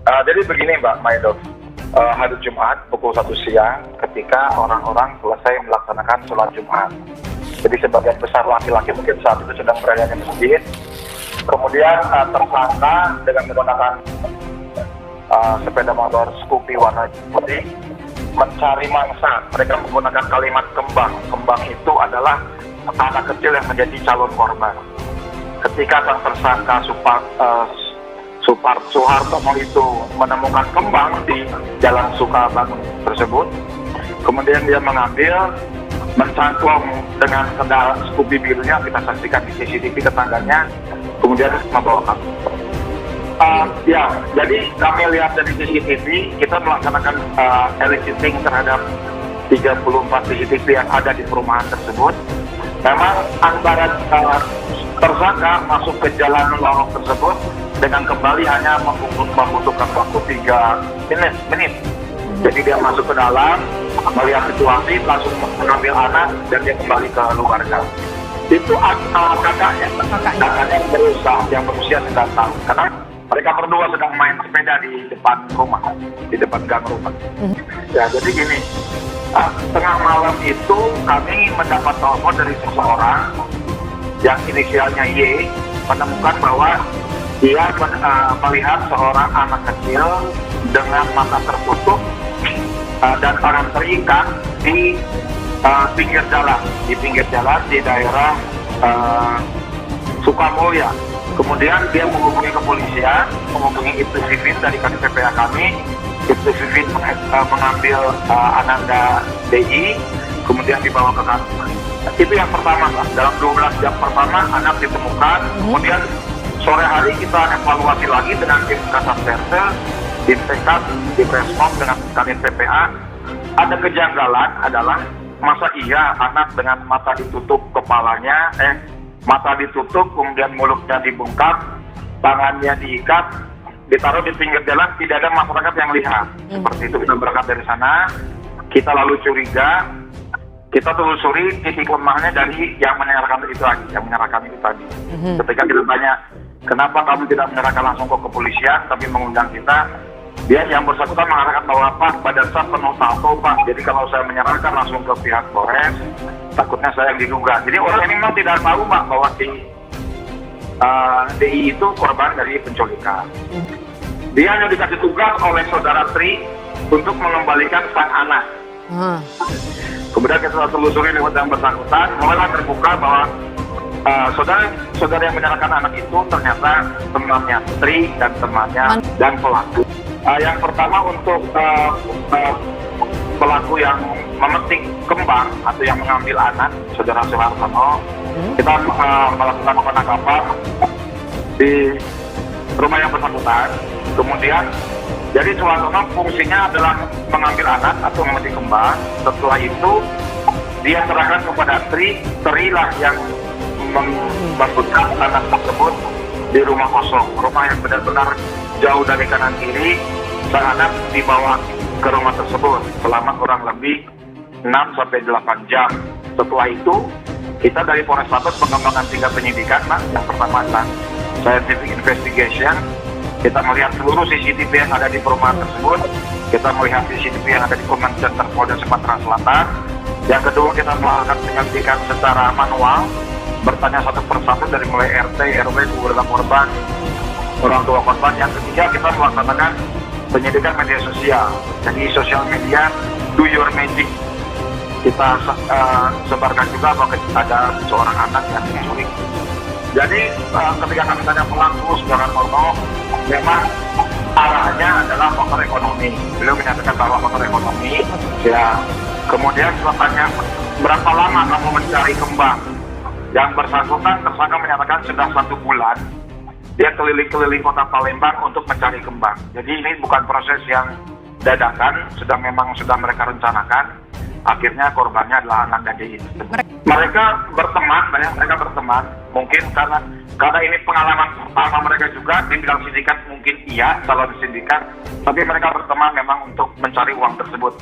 Jadi begini Mbak Maido, hari Jumat pukul 1 siang ketika orang-orang selesai melaksanakan sholat Jumat. Jadi sebagian besar laki-laki mungkin saat itu sedang berada di masjid. Kemudian tersangka dengan menggunakan sepeda motor Scoopy warna putih mencari mangsa. Mereka menggunakan kalimat kembang. Kembang itu adalah anak kecil yang menjadi calon korban. Ketika sang tersangka Suhartono itu menemukan kembang di Jalan Sukabangun tersebut, kemudian dia mengambil, mencangklong dengan kendal Scoopy birunya, kita saksikan di CCTV tetangganya, kemudian membawa kabur. Jadi kami lihat dari CCTV, kita melaksanakan eliciting terhadap 34 CCTV yang ada di perumahan tersebut. Memang antara tersangka masuk ke jalan lorong tersebut dengan kembali hanya membutuhkan waktu 3 menit. Jadi dia masuk ke dalam, melihat situasi, langsung mengambil anak, dan dia kembali ke keluarga. Itu kakaknya yang berusia 9 tahun. Karena mereka berdua sedang main sepeda di depan rumah, di depan gang rumah. Ya, jadi gini, tengah malam itu kami mendapat telepon dari seseorang yang inisialnya Y, menemukan bahwa dia melihat seorang anak kecil dengan mata tertutup dan tangan terikat di pinggir jalan di daerah Sukamulya. Kemudian dia menghubungi kepolisian, menghubungi Ibtu Vivin dari PPA kami. Ibtu Vivin mengambil Ananda DI, kemudian dibawa ke kantor. Itu yang pertama, Pak. Dalam 12 jam pertama anak ditemukan. Kemudian sore hari kita evaluasi lagi dengan tim Kasat Verse, tim Tekad, tim Resmok dengan Kanit PPA. Ada kejanggalan adalah masa iya anak dengan mata ditutup kepalanya, mata ditutup, kemudian mulutnya dibungkam, tangannya diikat, ditaruh di pinggir jalan, tidak ada masyarakat yang lihat. Seperti itu kita berangkat dari sana, kita lalu curiga, kita telusuri titik lemahnya dari yang menyerahkan itu tadi. Ketika kita tanya, kenapa kamu tidak menyerahkan langsung ke kepolisian, tapi mengundang kita, dia yang bersangkutan mengatakan bahwa Pak, badan saya penuh tato Pak, jadi kalau saya menyerahkan langsung ke pihak Polres, takutnya saya yang diduga. Jadi orang ini memang tidak tahu Pak bahwa DI itu korban dari penculikan. Dia hanya dikasih tugas oleh saudara Tri untuk mengembalikan sang anak. Kemudian kita telusuri lewat yang bersangkutan, mulai terbuka bahwa saudara yang menyerahkan anak itu ternyata temannya Tri dan temannya dan pelaku. Yang pertama untuk pelaku yang memetik kembang atau yang mengambil anak, saudara Suhartono, kita melakukan penangkapan di rumah yang bersangkutan. Kemudian, jadi Suhartono fungsinya adalah mengambil anak atau memetik kembang. Setelah itu, dia serahkan kepada Tri lah yang membekap anak tersebut di rumah kosong, rumah yang benar-benar jauh dari kanan kiri. Sang anak dibawa ke rumah tersebut selama kurang lebih 6-8 jam. Setelah itu, kita dari Polres Klaten mengembangkan 3 penyidikan, Pak. Yang pertama adalah scientific investigation. Kita melihat seluruh CCTV yang ada di perumahan tersebut. Kita melihat CCTV yang ada di Command Center Polda Sumatera Selatan. Yang kedua, kita melakukan penyelidikan secara manual, bertanya satu persatu dari mulai RT, RW, keluarga korban, orang tua korban. Yang ketiga, kita melaksanakan penyidikan media sosial. Jadi sosial media, do your magic. Kita sebarkan juga bahwa ada seorang anak yang diculik. Jadi ketika kami tanya pelaku, saudara Torno, memang arahnya adalah faktor ekonomi. Beliau menyatakan bahwa faktor ekonomi. Ya, kemudian setelah tanya berapa lama kamu mencari kembang, yang bersangkutan tersangka menyatakan sudah 1 bulan dia keliling-keliling kota Palembang untuk mencari kembang. Jadi ini bukan proses yang dadakan, sudah mereka rencanakan. Akhirnya korbannya adalah anak dari itu. Mereka berteman, mungkin karena ini pengalaman pertama mereka juga, dibilang sindikat mungkin iya, calon sindikat, tapi mereka berteman memang untuk mencari uang tersebut.